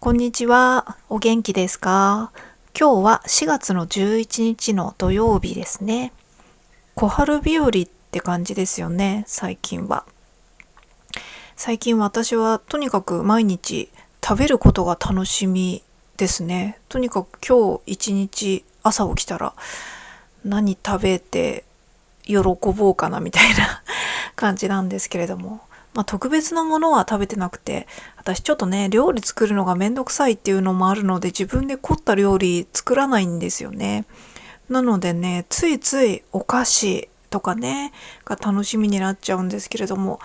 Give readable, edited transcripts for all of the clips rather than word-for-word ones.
こんにちは。お元気ですか？今日は4月の11日の土曜日ですね。小春日和って感じですよね、最近は。最近私はとにかく毎日食べることが楽しみですね。とにかく今日一日朝起きたら何食べて喜ぼうかなみたいな感じなんですけれども。特別なものは食べてなくて、私ちょっとね、料理作るのがめんどくさいっていうのもあるので、自分で凝った料理作らないんですよね。なのでね、ついついお菓子とかね、が楽しみになっちゃうんですけれども、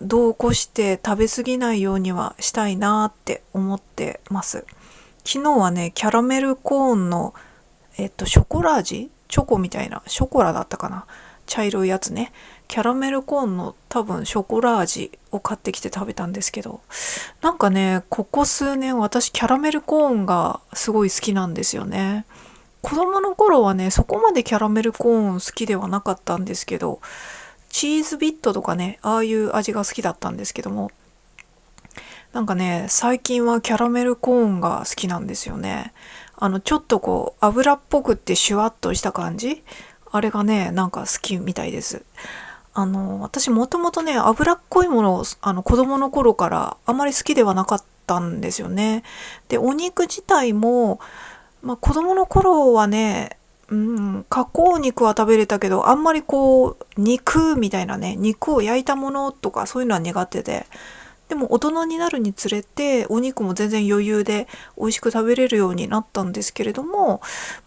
度を越して食べ過ぎないようにはしたいなって思ってます。昨日はね、キャラメルコーンの、ショコラ味チョコみたいな、ショコラだったかな、茶色いやつね。キャラメルコーンの多分ショコラ味を買ってきて食べたんですけど、なんかね、ここ数年私キャラメルコーンがすごい好きなんですよね。子供の頃はね、そこまでキャラメルコーン好きではなかったんですけど、チーズビットとかね、ああいう味が好きだったんですけども、なんかね、最近はキャラメルコーンが好きなんですよね。ちょっと油っぽくってシュワッとした感じ、あれがね、なんか好きみたいです。私もともとね、脂っこいものを、子供の頃からあまり好きではなかったんですよね。で、お肉自体も、子供の頃はね、加工肉は食べれたけど、あんまり肉みたいなね、肉を焼いたものとかそういうのは苦手で、でも大人になるにつれて、お肉も全然余裕で美味しく食べれるようになったんですけれども、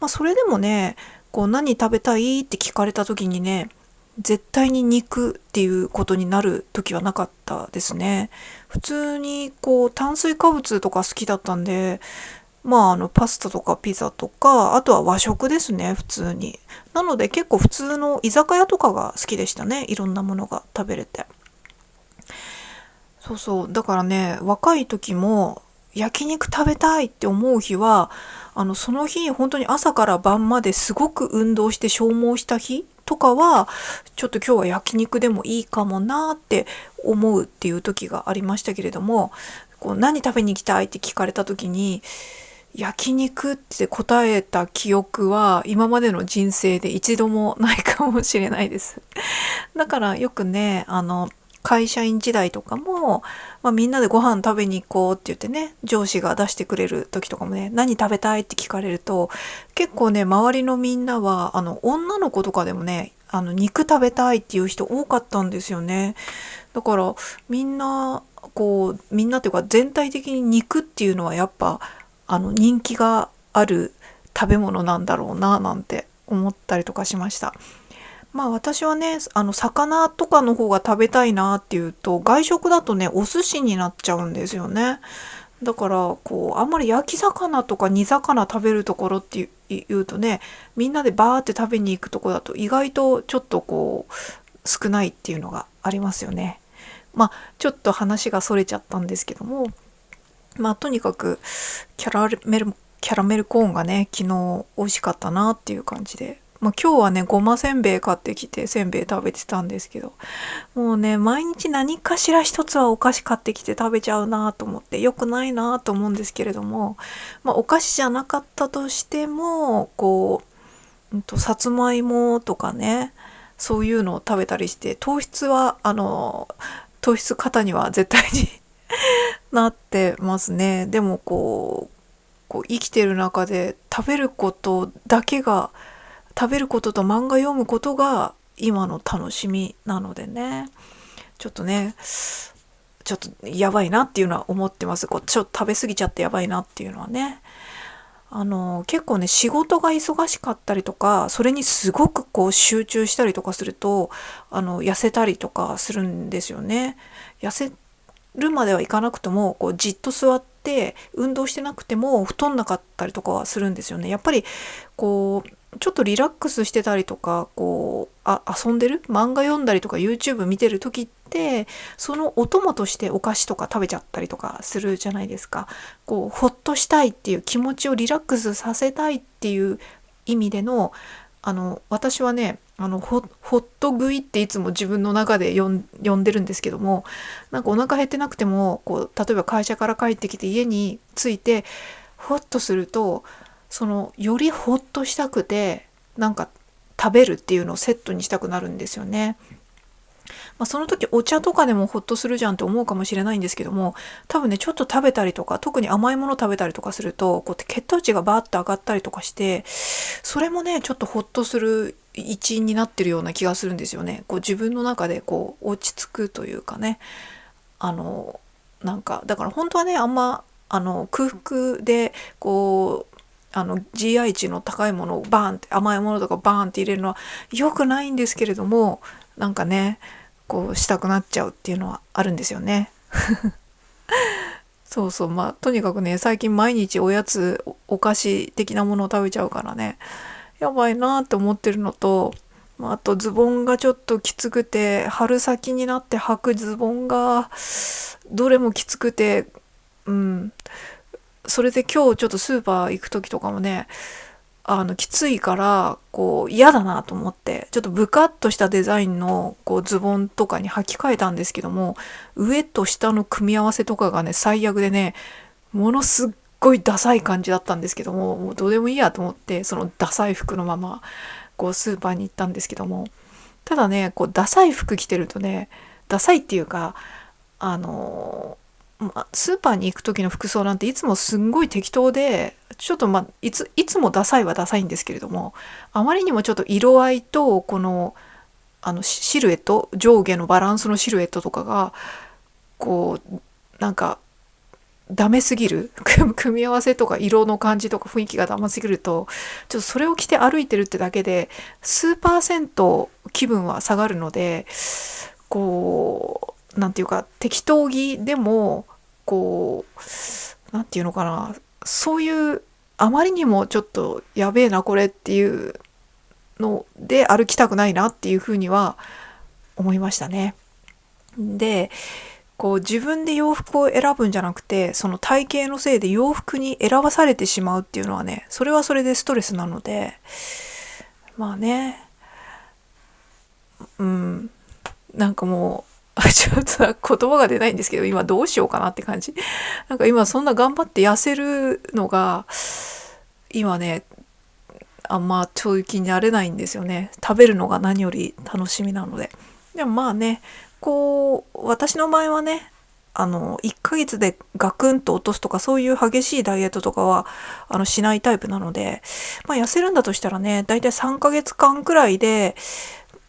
それでもね、何食べたいって聞かれた時にね、絶対に肉っていうことになる時はなかったですね。普通に炭水化物とか好きだったんで、パスタとかピザとか、あとは和食ですね、普通に。なので結構普通の居酒屋とかが好きでしたね。いろんなものが食べれて。そうそう。だからね、若い時も焼肉食べたいって思う日は、その日本当に朝から晩まですごく運動して消耗した日とかは、ちょっと今日は焼肉でもいいかもなって思うっていう時がありましたけれども、何食べに行きたいって聞かれた時に、焼肉って答えた記憶は今までの人生で一度もないかもしれないです。だからよくね、会社員時代とかも、みんなでご飯食べに行こうって言ってね、上司が出してくれる時とかもね、何食べたいって聞かれると、結構ね、周りのみんなは、女の子とかでもね、肉食べたいっていう人多かったんですよね。だから、みんな、みんなっていうか全体的に肉っていうのはやっぱ、人気がある食べ物なんだろうな、なんて思ったりとかしました。私はね、魚とかの方が食べたいなっていうと、外食だとね、お寿司になっちゃうんですよね。だから、あんまり焼き魚とか煮魚食べるところっていうとね、みんなでバーって食べに行くところだと意外とちょっと少ないっていうのがありますよね。ちょっと話がそれちゃったんですけども、とにかく、キャラメル、キャラメルコーンがね、昨日美味しかったなっていう感じで、今日はね、ごませんべい買ってきて、せんべい食べてたんですけど、もうね、毎日何かしら一つはお菓子買ってきて食べちゃうなと思って、良くないなと思うんですけれども、お菓子じゃなかったとしても、さつまいもとかね、そういうのを食べたりして、糖質過多には絶対になってますね。でも生きてる中で食べることと漫画読むことが今の楽しみなのでね、ちょっとね、ちょっとやばいなっていうのは思ってます。ちょっと食べ過ぎちゃってやばいなっていうのはね。結構ね、仕事が忙しかったりとか、それにすごく集中したりとかすると、痩せたりとかするんですよね。痩せるまではいかなくとも、じっと座って運動してなくても太んなかったりとかはするんですよね。やっぱりちょっとリラックスしてたりとか、遊んでる漫画読んだりとか YouTube 見てる時って、そのお供としてお菓子とか食べちゃったりとかするじゃないですか。ほっとしたいっていう気持ちをリラックスさせたいっていう意味での、私はね、ホット食いっていつも自分の中で呼んでるんですけども、なんかお腹減ってなくてもこう例えば会社から帰ってきて家に着いてホッとすると、そのよりホッとしたくてなんか食べるっていうのをセットにしたくなるんですよね。その時お茶とかでもホッとするじゃんって思うかもしれないんですけども、多分ねちょっと食べたりとか特に甘いもの食べたりとかするとこう血糖値がバーッと上がったりとかして、それもねちょっとホッとする一因になってるような気がするんですよね。こう自分の中でこう落ち着くというかね、なんかだから本当はねあんま空腹でこうGI 値の高いものをバーンって甘いものとかバーンって入れるのは良くないんですけれども、なんかねこうしたくなっちゃうっていうのはあるんですよね。そうそう、とにかくね最近毎日おやつお菓子的なものを食べちゃうからね、やばいなって思ってるのと、あとズボンがちょっときつくて、春先になって履くズボンがどれもきつくて、それで今日ちょっとスーパー行く時とかもねきついからこう嫌だなと思ってちょっとブカッとしたデザインのこうズボンとかに履き替えたんですけども、上と下の組み合わせとかがね最悪でね、ものすっごいダサい感じだったんですけども、もうどうでもいいやと思ってそのダサい服のままこうスーパーに行ったんですけども、ただねこうダサい服着てるとね、ダサいっていうかスーパーに行く時の服装なんていつもすんごい適当で、ちょっといつもダサいはダサいんですけれども、あまりにもちょっと色合いとこのシルエット、上下のバランスのシルエットとかがこうなんかダメすぎる組み合わせとか色の感じとか雰囲気がダメすぎると、ちょっとそれを着て歩いてるってだけで数パーセント気分は下がるので、こうなんていうか適当着でもこうなんていうのかな、そういうあまりにもちょっとやべえなこれっていうので歩きたくないなっていうふうには思いましたね。でこう自分で洋服を選ぶんじゃなくて、その体型のせいで洋服に選ばされてしまうっていうのはね、それはそれでストレスなので、なんかもうちょっと言葉が出ないんですけど、今どうしようかなって感じ。なんか今そんな頑張って痩せるのが今ねあんまそういう気になれないんですよね。食べるのが何より楽しみなので。でもこう私の場合はね1ヶ月でガクンと落とすとかそういう激しいダイエットとかはしないタイプなので、痩せるんだとしたらねだいたい3ヶ月間くらいで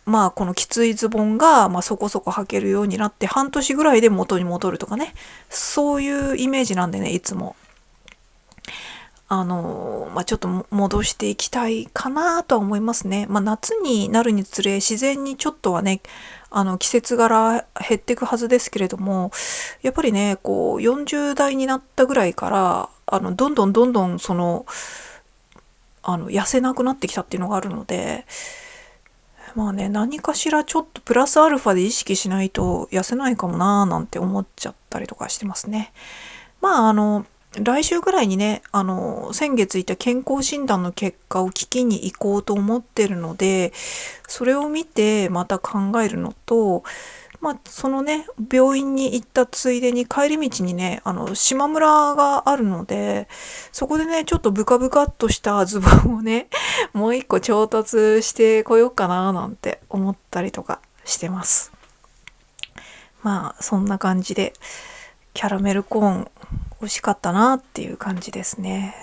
このきついズボンがそこそこ履けるようになって半年ぐらいで元に戻るとかね、そういうイメージなんでね、いつもちょっと戻していきたいかなとは思いますね。夏になるにつれ自然にちょっとはね季節柄減っていくはずですけれども、やっぱりねこう40代になったぐらいからどんどんその痩せなくなってきたっていうのがあるので、何かしらちょっとプラスアルファで意識しないと痩せないかもなーなんて思っちゃったりとかしてますね。来週ぐらいにね先月いた健康診断の結果を聞きに行こうと思ってるので、それを見てまた考えるのと、そのね病院に行ったついでに帰り道にね島村があるので、そこでねちょっとブカブカっとしたズボンをねもう一個調達してこようかななんて思ったりとかしてます。そんな感じでキャラメルコーン美味しかったなっていう感じですね。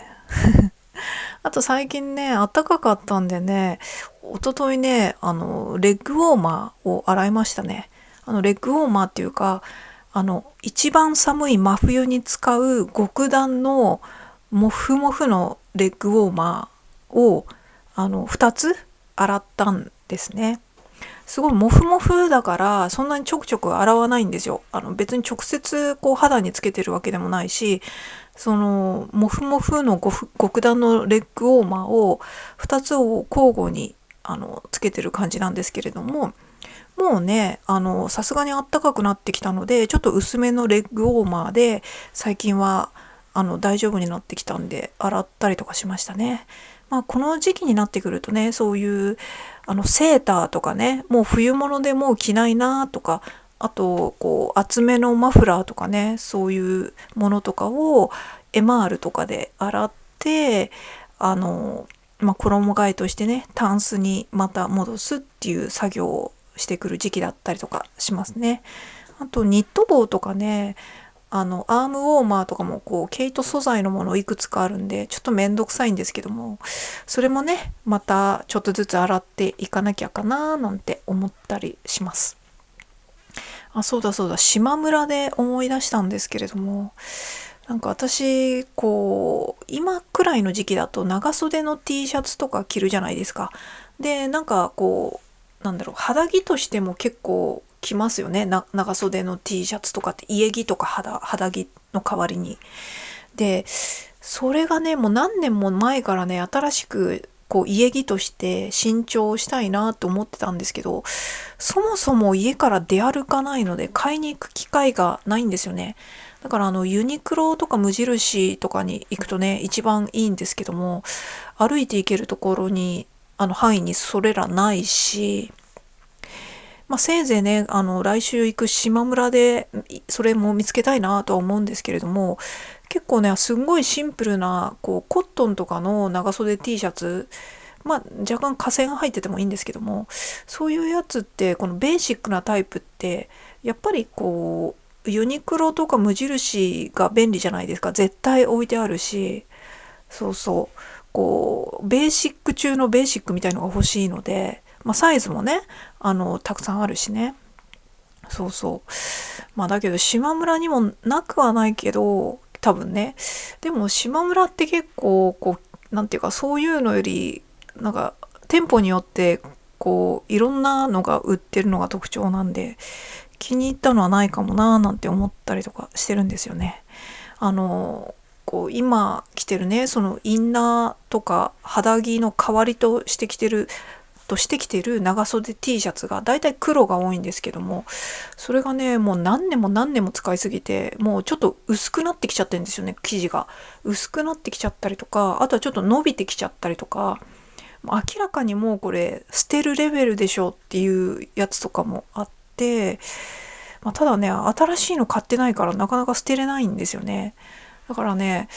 あと最近ね暖かかったんでね、一昨日ねレッグウォーマーを洗いましたね。レッグウォーマーっていうか一番寒い真冬に使う極暖のモフモフのレッグウォーマーを2つ洗ったんですね。すごいモフモフだからそんなにちょくちょく洗わないんですよ。別に直接こう肌につけてるわけでもないし、そのモフモフの極暖のレッグウォーマーを2つを交互につけてる感じなんですけれども、もうねさすがに暖かくなってきたのでちょっと薄めのレッグウォーマーで最近は大丈夫になってきたんで洗ったりとかしましたね。この時期になってくるとね、そういうセーターとかね、もう冬物でもう着ないなとか、あとこう厚めのマフラーとかね、そういうものとかをエマールとかで洗って、衣替えとしてね、タンスにまた戻すっていう作業をしてくる時期だったりとかしますね。あとニット帽とかね、アームウォーマーとかもこう毛糸素材のものいくつかあるんで、ちょっとめんどくさいんですけども、それもね、またちょっとずつ洗っていかなきゃかななんて思ったりします。そうだそうだ、島村で思い出したんですけれども、なんか私こう今くらいの時期だと長袖の T シャツとか着るじゃないですか。でなんかこう肌着としても結構着ますよね。長袖の T シャツとかって家着とか肌着の代わりに。でそれがねもう何年も前からね新しくこう家着として新調したいなと思ってたんですけど、そもそも家から出歩かないので買いに行く機会がないんですよね。だからユニクロとか無印とかに行くとね一番いいんですけども、歩いて行けるところに範囲にそれらないし、せいぜいね来週行く島村でそれも見つけたいなとは思うんですけれども、結構ねすんごいシンプルなこうコットンとかの長袖 T シャツ、若干化繊が入っててもいいんですけども、そういうやつってこのベーシックなタイプってやっぱりこうユニクロとか無印が便利じゃないですか。絶対置いてあるし、そうそうこうベーシック中のベーシックみたいのが欲しいので、サイズもねたくさんあるしね。そうそう。だけど島村にもなくはないけど多分ね、でも島村って結構こうなんていうかそういうのよりなんか店舗によってこういろんなのが売ってるのが特徴なんで、気に入ったのはないかもなーなんて思ったりとかしてるんですよね。こう今着てるねそのインナーとか肌着の代わりとしてきてる長袖 T シャツがだいたい黒が多いんですけども、それがねもう何年も何年も使いすぎてもうちょっと薄くなってきちゃってるんですよね。生地が薄くなってきちゃったりとか、あとはちょっと伸びてきちゃったりとか、明らかにもうこれ捨てるレベルでしょっていうやつとかもあって、ただね新しいの買ってないからなかなか捨てれないんですよね。だからね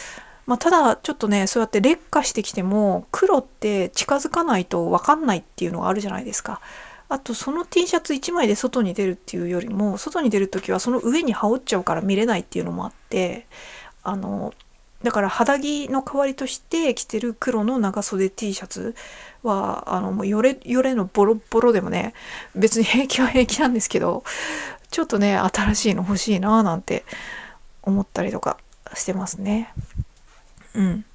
ただちょっとねそうやって劣化してきても黒って近づかないと分かんないっていうのがあるじゃないですか。あとその T シャツ1枚で外に出るっていうよりも、外に出るときはその上に羽織っちゃうから見れないっていうのもあって、だから肌着の代わりとして着てる黒の長袖 T シャツはもうヨレヨレのボロボロでもね別に平気は平気なんですけど、ちょっとね新しいの欲しいななんて思ったりとかしてますね。うん。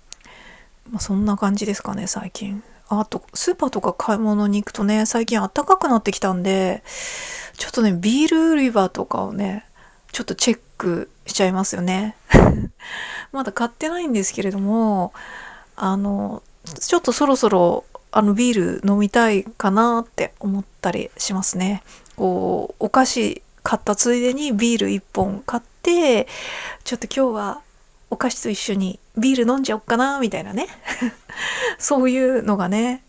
そんな感じですかね最近。あとスーパーとか買い物に行くとね最近暖かくなってきたんで、ちょっとねビール売り場とかをねちょっとチェックしちゃいますよね。まだ買ってないんですけれども、ちょっとそろそろビール飲みたいかなって思ったりしますね。こうお菓子買ったついでにビール1本買って、ちょっと今日はお菓子と一緒にビール飲んじゃおっかなみたいなねそういうのがね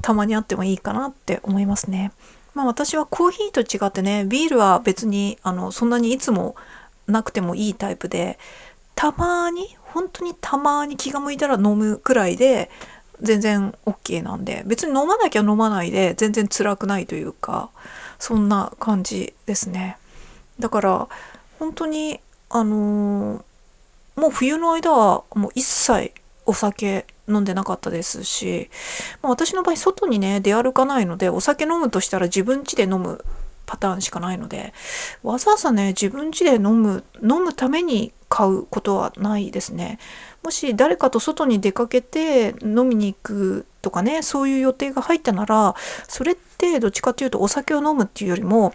たまにあってもいいかなって思いますね。私はコーヒーと違ってねビールは別にそんなにいつもなくてもいいタイプで、たまに本当にたまに気が向いたら飲むくらいで全然 OK なんで、別に飲まなきゃ飲まないで全然辛くないというか、そんな感じですね。だから本当にもう冬の間はもう一切お酒飲んでなかったですし、私の場合外にね出歩かないので、お酒飲むとしたら自分家で飲むパターンしかないので、わざわざね自分家で飲むために買うことはないですね。もし誰かと外に出かけて飲みに行くとかね、そういう予定が入ったなら、それってどっちかというとお酒を飲むっていうよりも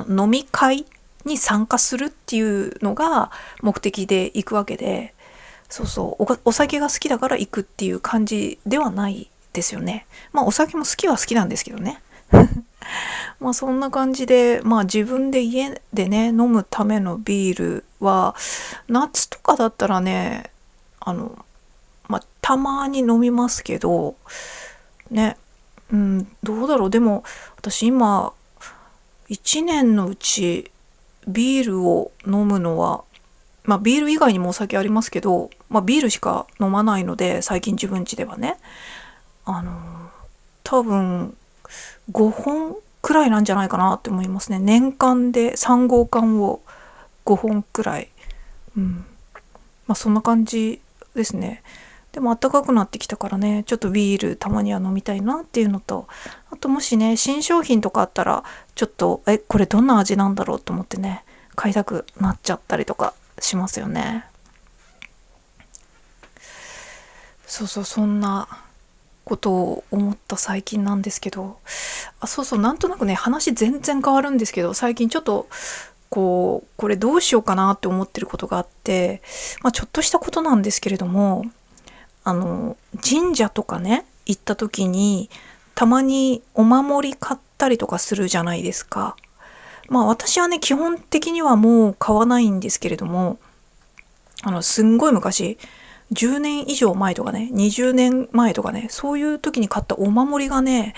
飲み会に参加するっていうのが目的で行くわけで、そうそう、お酒が好きだから行くっていう感じではないですよね。お酒も好きは好きなんですけどねそんな感じで、自分で家でね飲むためのビールは夏とかだったらねたまに飲みますけどね。どうだろう。でも私今1年のうちビールを飲むのは、ビール以外にもお酒ありますけど、ビールしか飲まないので、最近自分家ではね、あの多分5本くらいなんじゃないかなって思いますね。年間で3号缶を5本くらい。そんな感じですね。でも暖かくなってきたからね、ちょっとビールたまには飲みたいなっていうのと、あともしね、新商品とかあったら、ちょっと、これどんな味なんだろうと思ってね、買いたくなっちゃったりとかしますよね。そうそう、そんなことを思った最近なんですけど、そうそう、なんとなくね、話全然変わるんですけど、最近ちょっと、これどうしようかなって思ってることがあって、ちょっとしたことなんですけれども、神社とかね、行った時に、たまにお守り買ったりとかするじゃないですか。私はね、基本的にはもう買わないんですけれども、すんごい昔、10年以上前とかね、20年前とかね、そういう時に買ったお守りがね、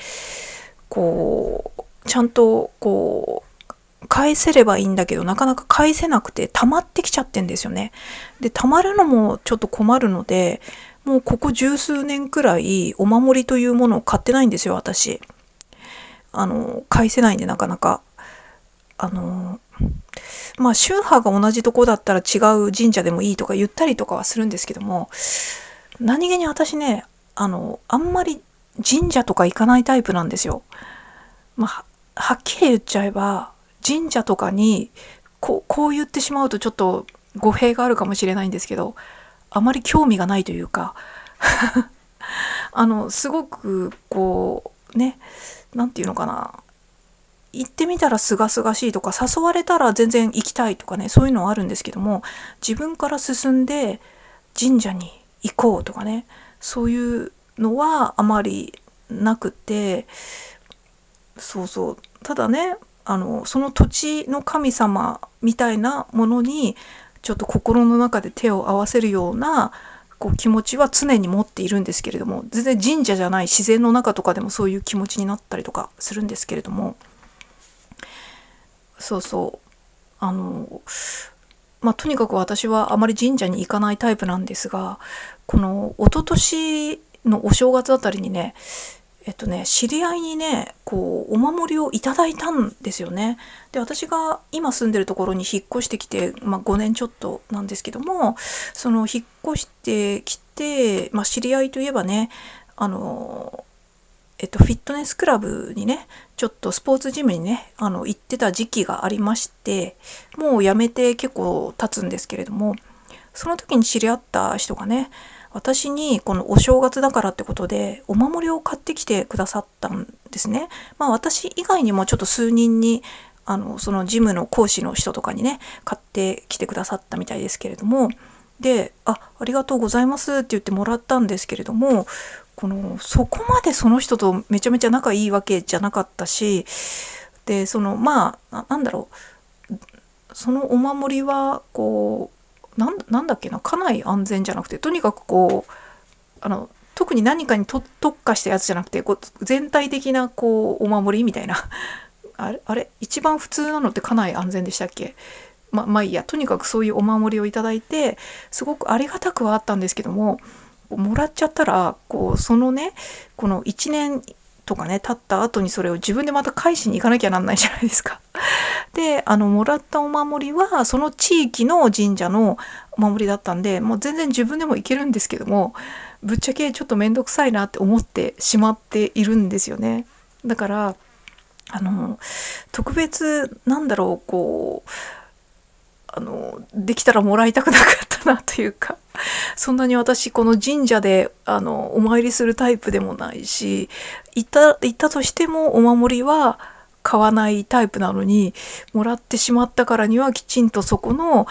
ちゃんと返せればいいんだけど、なかなか返せなくて溜まってきちゃってんですよね。で、溜まるのもちょっと困るので、もうここ十数年くらいお守りというものを買ってないんですよ、私。返せないんでなかなか。宗派が同じとこだったら違う神社でもいいとか言ったりとかはするんですけども、何気に私ね、あんまり神社とか行かないタイプなんですよ。はっきり言っちゃえば、神社とかにこう言ってしまうとちょっと語弊があるかもしれないんですけど、あまり興味がないというかすごくなんていうのかな、行ってみたら清々しいとか、誘われたら全然行きたいとかね、そういうのはあるんですけども、自分から進んで神社に行こうとかね、そういうのはあまりなくて、そうそう、ただね、その土地の神様みたいなものにちょっと心の中で手を合わせるような気持ちは常に持っているんですけれども、全然神社じゃない自然の中とかでもそういう気持ちになったりとかするんですけれども、そうそう、とにかく私はあまり神社に行かないタイプなんですが、この一昨年のお正月あたりにね、知り合いにね、お守りをいただいたんですよね。で、私が今住んでるところに引っ越してきて、5年ちょっとなんですけども、その引っ越してきて、知り合いといえばね、フィットネスクラブにね、ちょっとスポーツジムにね、行ってた時期がありまして、もう辞めて結構経つんですけれども、その時に知り合った人がね、私にこのお正月だからってことでお守りを買ってきてくださったんですね。私以外にもちょっと数人にそのジムの講師の人とかにね、買ってきてくださったみたいですけれども、で、ありがとうございますって言ってもらったんですけれども、そこまでその人とめちゃめちゃ仲いいわけじゃなかったし、で、なんだろう、そのお守りはなんだっけな、家内安全じゃなくて、とにかく特に何かに特化したやつじゃなくて、全体的なお守りみたいなあれ一番普通なのって家内安全でしたっけ。いいや、とにかくそういうお守りをいただいて、すごくありがたくはあったんですけども、もらっちゃったらそのね、この1年とかね経った後にそれを自分でまた返しに行かなきゃなんないじゃないですか。で、もらったお守りはその地域の神社のお守りだったんで、もう全然自分でも行けるんですけども、ぶっちゃけちょっとめんどくさいなって思ってしまっているんですよね。だから特別できたらもらいたくなかったなというか、そんなに私この神社でお参りするタイプでもないし、行ったとしてもお守りは買わないタイプなのに、もらってしまったからにはきちんとそこの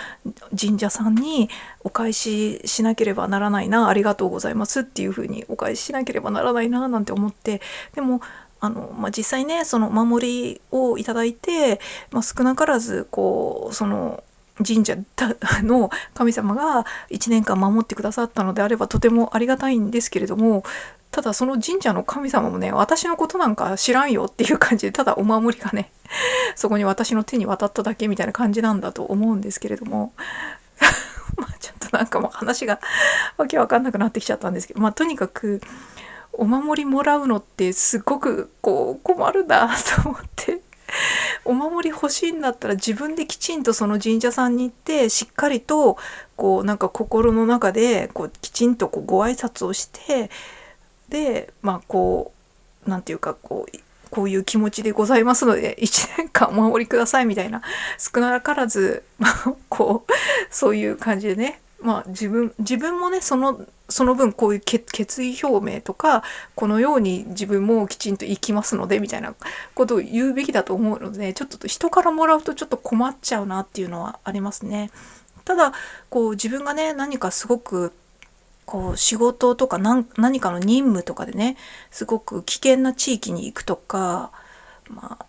神社さんにお返ししなければならないな、ありがとうございますっていうふうにお返ししなければならないななんて思って、でも実際ね、そのお守りをいただいて、少なからず神社の神様が1年間守ってくださったのであればとてもありがたいんですけれども、ただその神社の神様もね、私のことなんか知らんよっていう感じで、ただお守りがねそこに私の手に渡っただけみたいな感じなんだと思うんですけれどもまあちょっとなんかもう話がわけわかんなくなってきちゃったんですけど、とにかくお守りもらうのってすごく困るなと思って、お守り欲しいんだったら自分できちんとその神社さんに行ってしっかりとなんか心の中できちんとご挨拶をして、でなんていうかこういう気持ちでございますので1年間お守りくださいみたいな、少なからずそういう感じでね、自分もねその分こういう決意表明とか、このように自分もきちんと生きますのでみたいなことを言うべきだと思うので、ちょっと人からもらうとちょっと困っちゃうなっていうのはありますね。ただ自分がね何かすごく仕事とか何かの任務とかでねすごく危険な地域に行くとか、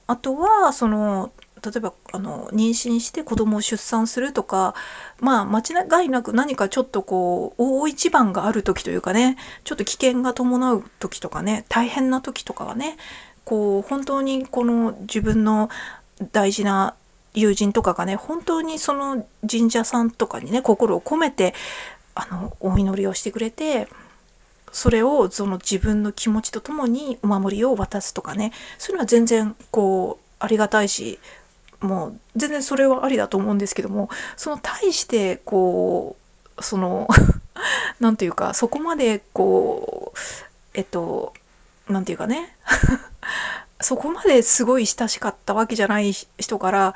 あとは例えば妊娠して子供を出産するとか、間違いなく何かちょっと大一番がある時というかね、ちょっと危険が伴う時とかね、大変な時とかはね、本当に自分の大事な友人とかがね、本当にその神社さんとかにね心を込めてお祈りをしてくれて、それをその自分の気持ちとともにお守りを渡すとかね、そういうのは全然ありがたいし、もう全然それはありだと思うんですけども、対してなんていうか、そこまでなんていうかねそこまですごい親しかったわけじゃない人から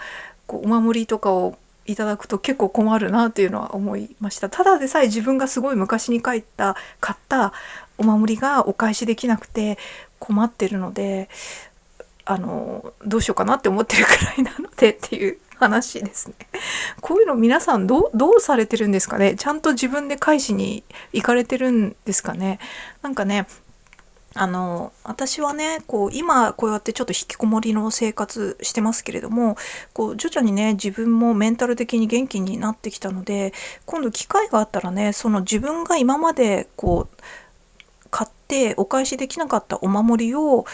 お守りとかをいただくと結構困るなっていうのは思いました。ただでさえ自分がすごい昔に買ったお守りがお返しできなくて困ってるので、どうしようかなって思ってるくらいなのでっていう話ですね。こういうの皆さんどうされてるんですかね。ちゃんと自分で返しに行かれてるんですかね。なんかね、私はね今こうやってちょっと引きこもりの生活してますけれども、徐々にね自分もメンタル的に元気になってきたので、今度機会があったらね、自分が今まで買ってお返しできなかったお守りを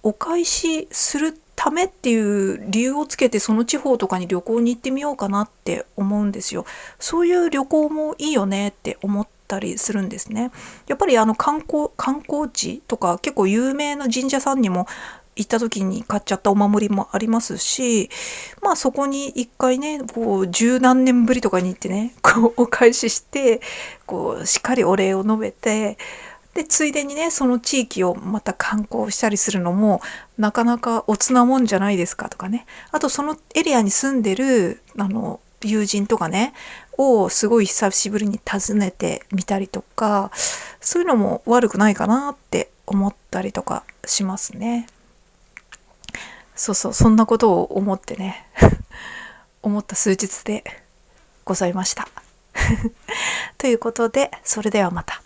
お返しするためっていう理由をつけて、その地方とかに旅行に行ってみようかなって思うんですよ。そういう旅行もいいよねって思ったりするんですね。やっぱり観光地とか結構有名な神社さんにも行った時に買っちゃったお守りもありますし、そこに一回ね十何年ぶりとかに行ってねお返ししてしっかりお礼を述べて、でついでにねその地域をまた観光したりするのもなかなかおつなもんじゃないですかとかね。あとそのエリアに住んでる友人とかねをすごい久しぶりに訪ねてみたりとか、そういうのも悪くないかなって思ったりとかしますね。そんなことを思ってね思った数日でございましたということで、それではまた。